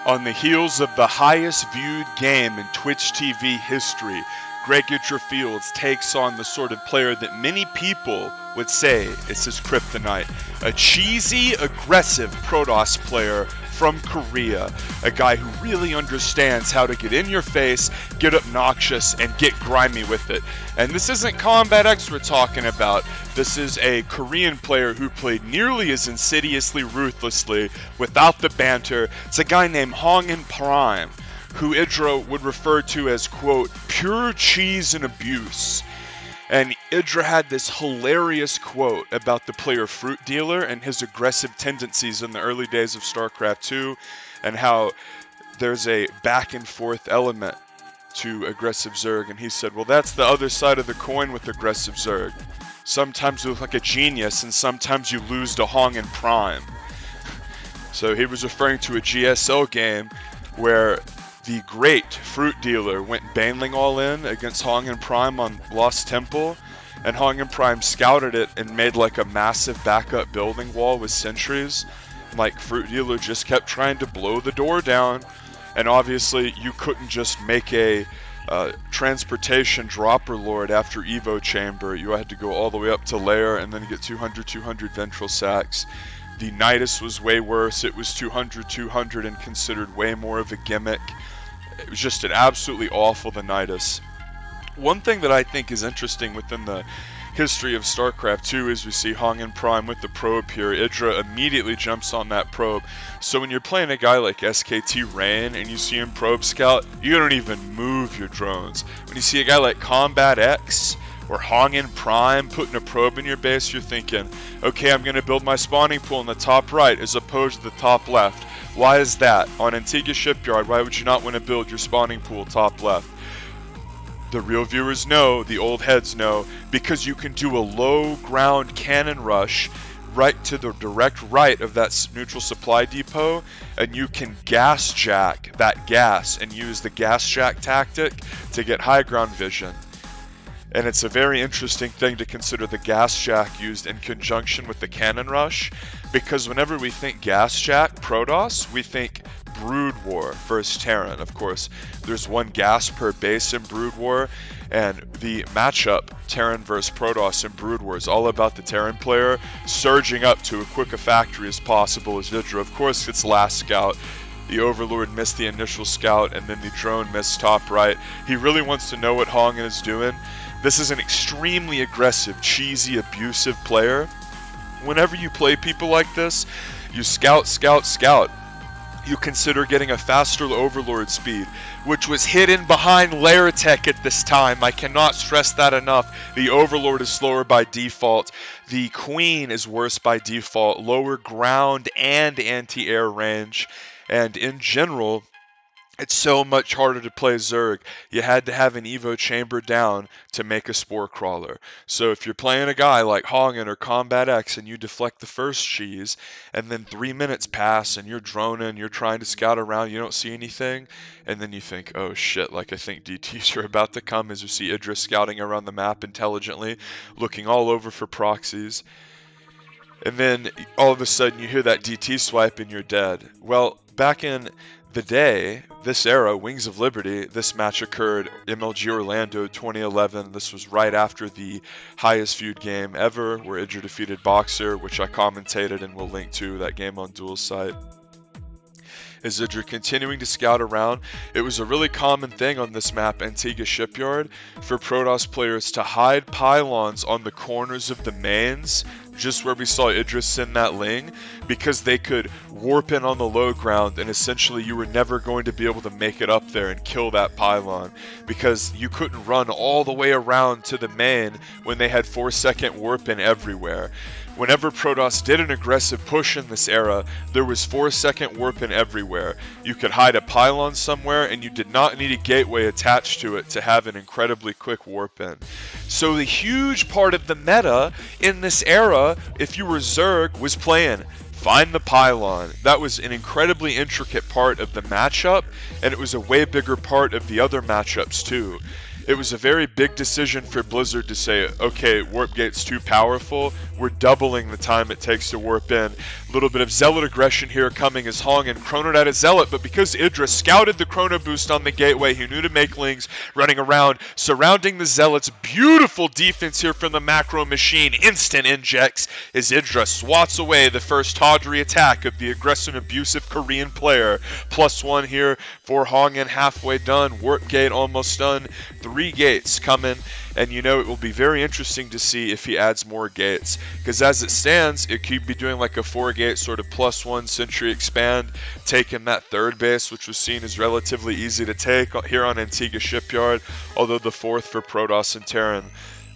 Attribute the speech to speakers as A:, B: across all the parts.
A: On the heels of the highest viewed game in Twitch TV history, Greg IdrA takes on the sort of player that many people would say is his kryptonite. A cheesy, aggressive Protoss player from Korea. A guy who really understands how to get in your face, get obnoxious, and get grimy with it. And this isn't Combat X we're talking about. This is a Korean player who played nearly as insidiously, ruthlessly, without the banter. It's a guy named HongunPrime, who IdrA would refer to as, quote, pure cheese and abuse. And IdrA had this hilarious quote about the player Fruit Dealer and his aggressive tendencies in the early days of Starcraft 2, and how there's a back and forth element to aggressive Zerg. And he said, well, that's the other side of the coin with aggressive Zerg. Sometimes you look like a genius, and sometimes you lose to HongunPrime. So he was referring to a GSL game where the great Fruit Dealer went Baneling all in against HongunPrime on Lost Temple, and HongunPrime scouted it and made like a massive backup building wall with sentries. Like, Fruit Dealer just kept trying to blow the door down, and obviously you couldn't just make a transportation dropper lord after Evo Chamber. You had to go all the way up to Lair and then get 200 ventral sacks. The Nidus was way worse. It was 200 and considered way more of a gimmick. It was just an absolutely awful, the Nidus. One thing that I think is interesting within the history of StarCraft 2 is we see HongunPrime with the probe here. IdrA immediately jumps on that probe. So when you're playing a guy like SKT Rain and you see him probe scout, you don't even move your drones. When you see a guy like Combat X or HongunPrime putting a probe in your base, you're thinking, okay, I'm going to build my spawning pool in the top right as opposed to the top left. Why is that? On Antigua Shipyard, why would you not want to build your spawning pool top left? The real viewers know, the old heads know, because you can do a low ground cannon rush right to the direct right of that neutral supply depot, and you can gas jack that gas and use the gas jack tactic to get high ground vision. And it's a very interesting thing to consider the gas jack used in conjunction with the cannon rush, because whenever we think gas jack Protoss, we think Brood War versus Terran. Of course, there's one gas per base in Brood War, and the matchup Terran versus Protoss in Brood War is all about the Terran player surging up to as quick a factory as possible as IdrA. Of course, gets last scout. The Overlord missed the initial scout, and then the drone missed top right. He really wants to know what Hongun is doing. This is an extremely aggressive, cheesy, abusive player. Whenever you play people like this, you scout, scout, scout. You consider getting a faster Overlord speed, which was hidden behind Lair Tech at this time. I cannot stress that enough. The Overlord is slower by default. The Queen is worse by default. Lower ground and anti-air range. And in general, it's so much harder to play Zerg. You had to have an Evo Chamber down to make a Spore Crawler. So if you're playing a guy like Hongun or Combat X and you deflect the first cheese, and then 3 minutes pass and you're droning, you're trying to scout around, you don't see anything, and then you think, oh shit, like I think DTs are about to come, as you see IdrA scouting around the map intelligently, looking all over for proxies. And then all of a sudden you hear that DT swipe and you're dead. Well, back in the day, this era, Wings of Liberty, this match occurred MLG Orlando 2011. This was right after the highest viewed game ever, where IdrA defeated Boxer, which I commentated and will link to that game on Duel's site. As IdrA continuing to scout around, it was a really common thing on this map, Antigua Shipyard, for Protoss players to hide pylons on the corners of the mains, just where we saw IdrA send that Ling, because they could warp in on the low ground, and essentially you were never going to be able to make it up there and kill that pylon, because you couldn't run all the way around to the main when they had 4-second warp in everywhere. Whenever Protoss did an aggressive push in this era, there was 4-second warp in everywhere. You could hide a pylon somewhere, and you did not need a gateway attached to it to have an incredibly quick warp in. So the huge part of the meta in this era, if you were Zerg, was playing find the pylon. That was an incredibly intricate part of the matchup, and it was a way bigger part of the other matchups too. It was a very big decision for Blizzard to say, okay, Warp Gate's too powerful, we're doubling the time it takes to warp in. A little bit of Zealot aggression here coming as Hongun chronoed out a Zealot, but because IdrA scouted the chrono boost on the gateway, he knew to make Lings running around, surrounding the Zealots. Beautiful defense here from the macro machine. Instant injects as IdrA swats away the first tawdry attack of the aggressive, abusive Korean player. +1 here for Hongun, halfway done. Warp gate almost done. 3 gates coming, and you know it will be very interesting to see if he adds more gates, because as it stands, it could be doing like a 4-gate sort of +1 Sentry expand, taking that 3rd base, which was seen as relatively easy to take here on Antigua Shipyard, although the 4th for Protoss and Terran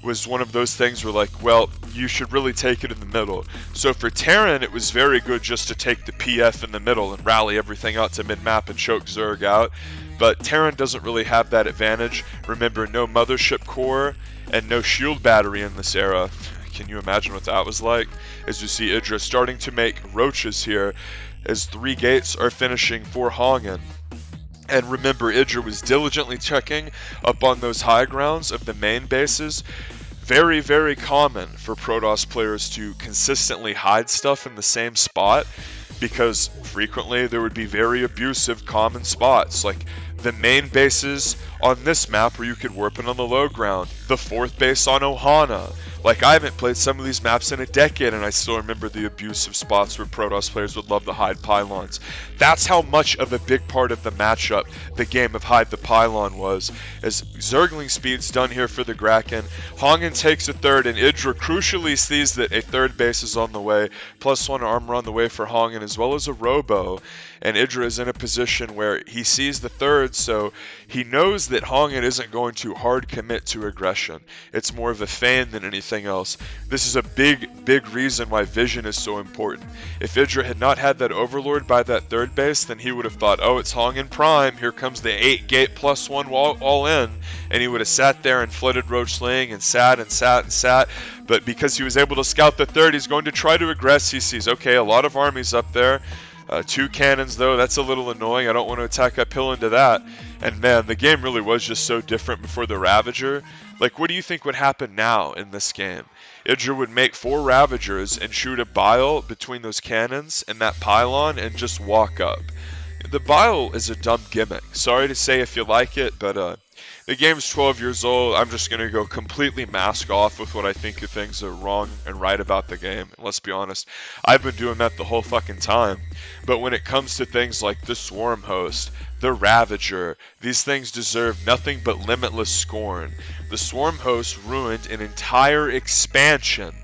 A: was one of those things where, like, well, you should really take it in the middle. So for Terran, it was very good just to take the PF in the middle and rally everything out to mid-map and choke Zerg out. But Terran doesn't really have that advantage. Remember, no mothership core and no shield battery in this era. Can you imagine what that was like? As you see IdrA starting to make roaches here as 3 gates are finishing for Hongun. And remember, IdrA was diligently checking up on those high grounds of the main bases. Very, very common for Protoss players to consistently hide stuff in the same spot, because frequently there would be very abusive common spots, like the main bases on this map where you could warp in on the low ground, the 4th base on Ohana. Like, I haven't played some of these maps in a decade, and I still remember the abusive spots where Protoss players would love to hide pylons. That's how much of a big part of the matchup the game of Hide the Pylon was. As Zergling speed's done here for the Gracken, Hongun takes a 3rd, and IdrA crucially sees that a 3rd base is on the way, +1 armor on the way for Hongun, as well as a Robo. And IdrA is in a position where he sees the 3rd, so he knows that Hongun isn't going to hard commit to aggression. It's more of a feign than anything else. This is a big reason why vision is so important. If IdrA had not had that Overlord by that 3rd base, then he would have thought, oh, it's HongunPrime, here comes the 8-gate +1 all in, and he would have sat there and flooded Roach Sling and sat and sat and sat. But because he was able to scout the 3rd, he's going to try to aggress. He sees, okay, a lot of armies up there. 2 cannons though, that's a little annoying. I don't want to attack uphill into that. And man, the game really was just so different before the Ravager. Like, what do you think would happen now in this game? IdrA would make 4 Ravagers and shoot a bile between those cannons and that pylon and just walk up. The bile is a dumb gimmick. Sorry to say if you like it, but the game's 12 years old. I'm just going to go completely mask off with what I think of things are wrong and right about the game. And let's be honest, I've been doing that the whole fucking time. But when it comes to things like the Swarm Host, the Ravager, these things deserve nothing but limitless scorn. The Swarm Host ruined an entire expansion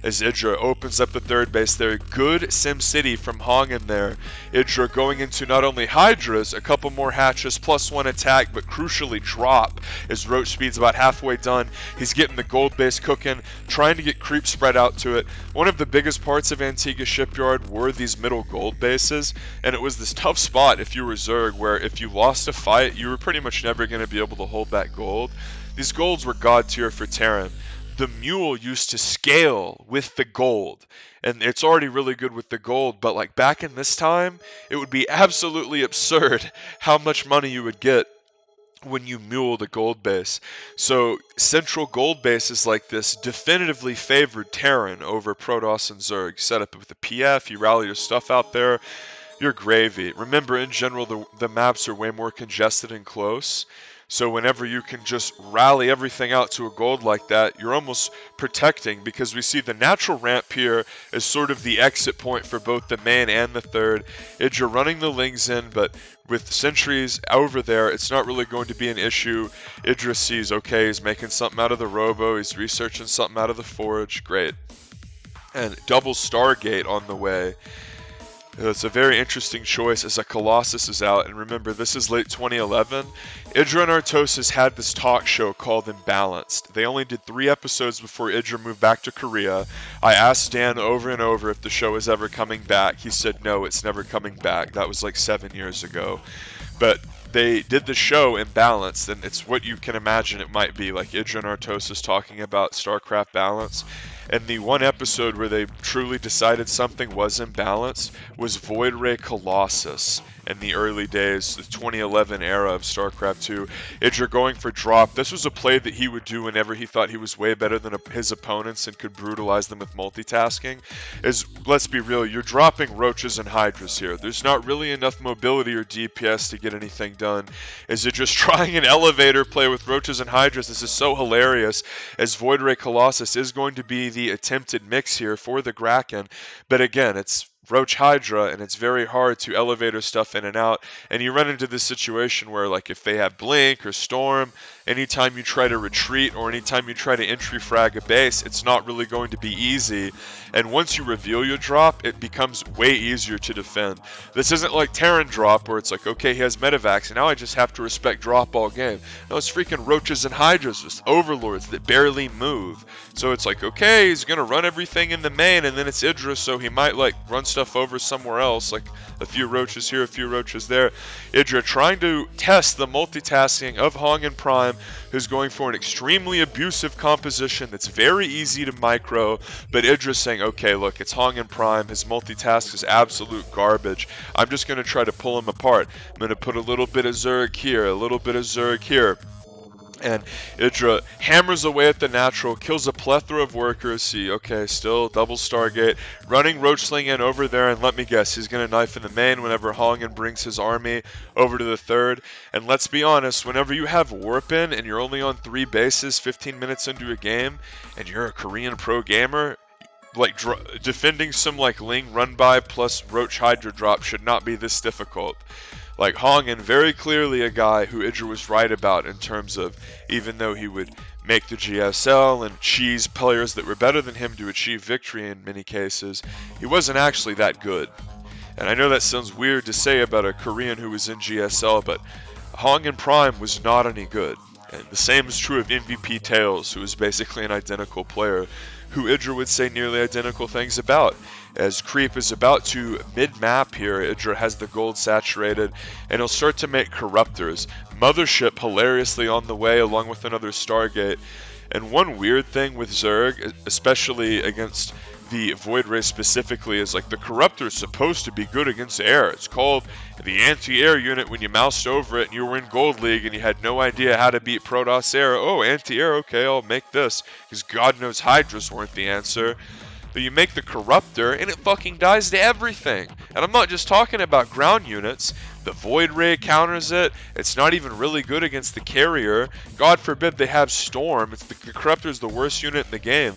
A: as IdrA opens up the 3rd base there. Good SimCity from Hongun there. IdrA going into not only Hydras, a couple more hatches, +1 attack, but crucially drop as Roach Speed's about halfway done. He's getting the gold base cooking, trying to get creep spread out to it. One of the biggest parts of Antigua Shipyard were these middle gold bases, and it was this tough spot if you were Zerg, where if you lost a fight, you were pretty much never going to be able to hold that gold. These golds were god tier for Terran. The mule used to scale with the gold, and it's already really good with the gold, but like back in this time, it would be absolutely absurd how much money you would get when you mule the gold base. So central gold bases like this definitively favored Terran over Protoss and Zerg. Set up with a PF, you rally your stuff out there, you're gravy. Remember, in general, the maps are way more congested and close. So whenever you can just rally everything out to a gold like that, you're almost protecting, because we see the natural ramp here as sort of the exit point for both the main and the 3rd. IdrA running the Lings in, but with sentries over there, it's not really going to be an issue. IdrA sees, okay, he's making something out of the Robo, he's researching something out of the Forge, great. And double Stargate on the way. It's a very interesting choice as a Colossus is out, and remember, this is late 2011. IdrA and Artosis had this talk show called Imbalanced. They only did 3 episodes before IdrA moved back to Korea. I asked Dan over and over if the show is ever coming back. He said no, it's never coming back. That was like 7 years ago. But they did the show imbalanced, and it's what you can imagine it might be. Like IdrA and Artosis talking about Starcraft balance. And the one episode where they truly decided something was imbalanced was Void Ray Colossus in the early days, the 2011 era of Starcraft 2. IdrA going for drop. This was a play that he would do whenever he thought he was way better than his opponents and could brutalize them with multitasking. Let's be real, you're dropping roaches and hydras here. There's not really enough mobility or DPS to get anything done. Is it just trying an elevator play with roaches and hydras? This is so hilarious, as Void Ray Colossus is going to be the attempted mix here for the Gracken. But again, it's Roach Hydra, and it's very hard to elevator stuff in and out, and you run into this situation where, like, if they have Blink or Storm, anytime you try to retreat or anytime you try to entry frag a base, it's not really going to be easy, and once you reveal your drop, it becomes way easier to defend. This isn't like Terran drop, where it's like, okay, he has Medivacs, and now I just have to respect drop all game. No, it's freaking Roaches and Hydras, just overlords that barely move. So it's like, okay, he's gonna run everything in the main, and then it's IdrA, so he might, like, run stuff over somewhere else, like a few roaches here, a few roaches there. IdrA trying to test the multitasking of HongunPrime, who's going for an extremely abusive composition that's very easy to micro, but IdrA saying, okay, look, it's HongunPrime, his multitask is absolute garbage. I'm just going to try to pull him apart. I'm going to put a little bit of Zerg here, a little bit of Zerg here. And IdrA hammers away at the natural, kills a plethora of workers. See, okay, still double Stargate, running Roachling in over there, and let me guess, he's going to knife in the main whenever Hongun brings his army over to the third. And let's be honest, whenever you have Warp in and you're only on 3 bases 15 minutes into a game, and you're a Korean pro gamer, like defending some like Ling run by plus Roach Hydra drop should not be this difficult. Like Hongun, very clearly a guy who IdrA was right about in terms of, even though he would make the GSL and cheese players that were better than him to achieve victory in many cases, he wasn't actually that good. And I know that sounds weird to say about a Korean who was in GSL, but HongunPrime was not any good. And the same is true of MVP Tails, who is basically an identical player, who IdrA would say nearly identical things about. As Creep is about to mid-map here, IdrA has the gold saturated, and he'll start to make Corruptors. Mothership hilariously on the way, along with another Stargate. And one weird thing with Zerg, especially against the Void Ray specifically, is like the Corruptor is supposed to be good against air. It's called the anti-air unit when you moused over it and you were in Gold League and you had no idea how to beat Protoss air. Oh, anti-air, okay, I'll make this, because God knows Hydras weren't the answer. But you make the Corruptor and it fucking dies to everything. And I'm not just talking about ground units. The Void Ray counters it. It's not even really good against the carrier. God forbid they have Storm. The Corruptor is the worst unit in the game.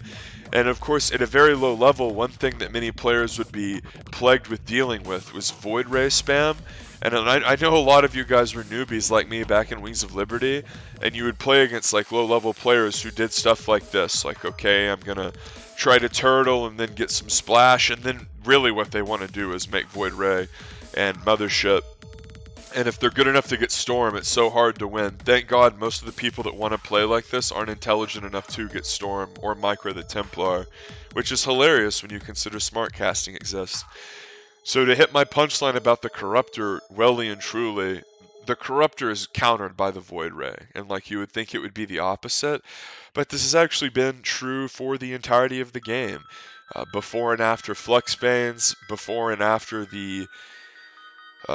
A: And of course, at a very low level, one thing that many players would be plagued with dealing with was Void Ray spam. And I know a lot of you guys were newbies like me back in Wings of Liberty, and you would play against like low-level players who did stuff like this. Like, okay, I'm gonna try to turtle and then get some splash, and then really what they want to do is make Void Ray and Mothership. And if they're good enough to get Storm, it's so hard to win. Thank God most of the people that want to play like this aren't intelligent enough to get Storm or micro the Templar, which is hilarious when you consider smart casting exists. So to hit my punchline about the Corruptor, welly and truly, the Corruptor is countered by the Void Ray. And like you would think it would be the opposite, but this has actually been true for the entirety of the game. Before and after Fluxbanes, before and after the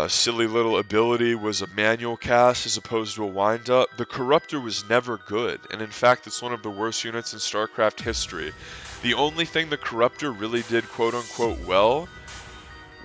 A: silly little ability was a manual cast as opposed to a wind-up, the Corruptor was never good, and in fact it's one of the worst units in StarCraft history. The only thing the Corruptor really did quote-unquote well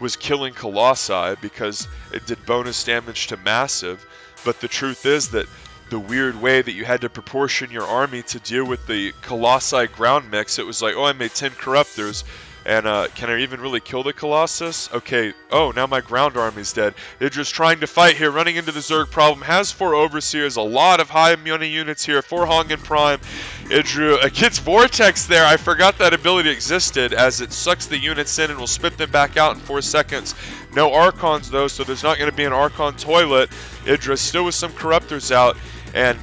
A: was killing Colossi, because it did bonus damage to Massive, but the truth is that the weird way that you had to proportion your army to deal with the Colossi ground mix, it was like, oh, I made 10 Corruptors, and can I even really kill the Colossus? Okay, oh, now my ground army's dead. They're just trying to fight here, running into the Zerg problem. Has 4 Overseers, a lot of high money units here for HongunPrime. IdrA gets Vortex there. I forgot that ability existed, as it sucks the units in and will spit them back out in 4 seconds. No Archons though, so there's not going to be an Archon toilet. IdrA still with some Corruptors out, and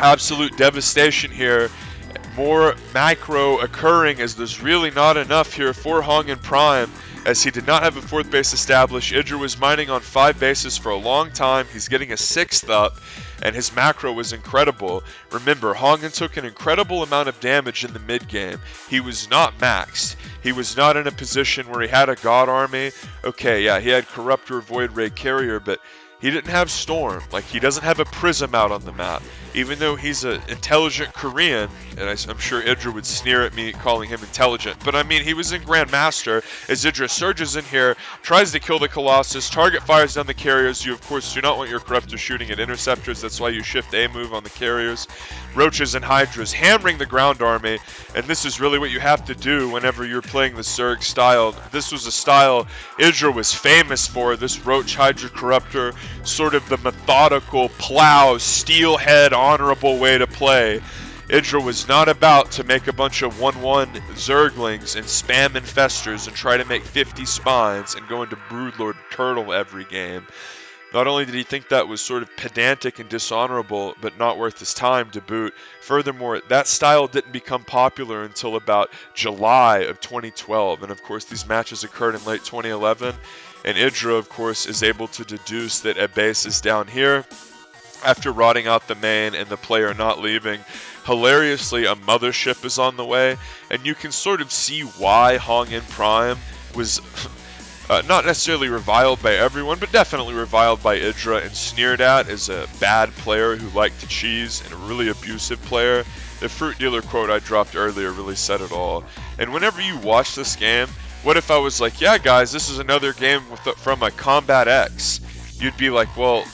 A: absolute devastation here. more macro occurring, as there's really not enough here for HongunPrime, as he did not have a 4th base established. IdrA was mining on 5 bases for a long time. He's getting a 6th up, and his macro was incredible. Remember, Hongun took an incredible amount of damage in the mid game. He was not maxed. He was not in a position where he had a God Army. Okay, yeah, he had Corruptor, Void Ray, Carrier, but he didn't have Storm. Like, he doesn't have a Prism out on the map. Even though he's an intelligent Korean, and I'm sure IdrA would sneer at me calling him intelligent, but I mean, he was in Grandmaster, as IdrA surges in here, tries to kill the Colossus, target fires down the carriers. You, of course, do not want your Corruptor shooting at interceptors. That's why you shift A move on the carriers. Roaches and Hydras hammering the ground army, and this is really what you have to do whenever you're playing the Zerg style. This was a style IdrA was famous for, this Roach Hydra Corruptor, sort of the methodical, plow, steelhead, honorable way to play. IdrA was not about to make a bunch of 1-1 Zerglings and spam infestors and try to make 50 spines and go into Broodlord Turtle every game. Not only did he think that was sort of pedantic and dishonorable, but not worth his time to boot. Furthermore, that style didn't become popular until about July of 2012. And of course, these matches occurred in late 2011. And IdrA, of course, is able to deduce that a base is down here after rotting out the main and the player not leaving. Hilariously, a mothership is on the way. And you can sort of see why HongunPrime was not necessarily reviled by everyone, but definitely reviled by IdrA and sneered at as a bad player who liked to cheese and a really abusive player. The fruit dealer quote I dropped earlier really said it all. And whenever you watch this game, what if I was like, yeah guys, this is another game from a Combat X? You'd be like, well,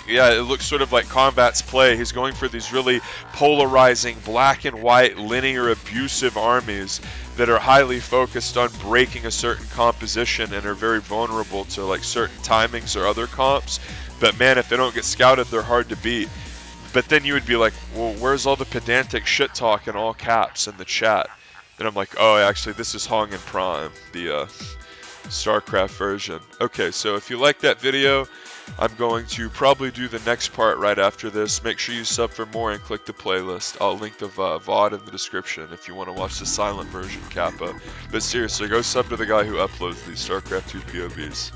A: yeah, it looks sort of like Combat's play. He's going for these really polarizing black and white linear abusive armies that are highly focused on breaking a certain composition and are very vulnerable to like certain timings or other comps. But man, if they don't get scouted, they're hard to beat. But then you would be like, well, where's all the pedantic shit talk in all caps in the chat? And I'm like, oh, actually, this is HongunPrime, the Starcraft version. Okay, so if you like that video, I'm going to probably do the next part right after this. Make sure you sub for more and click the playlist. I'll link the VOD in the description if you want to watch the silent version, Kappa. But seriously, go sub to the guy who uploads these StarCraft 2 POVs.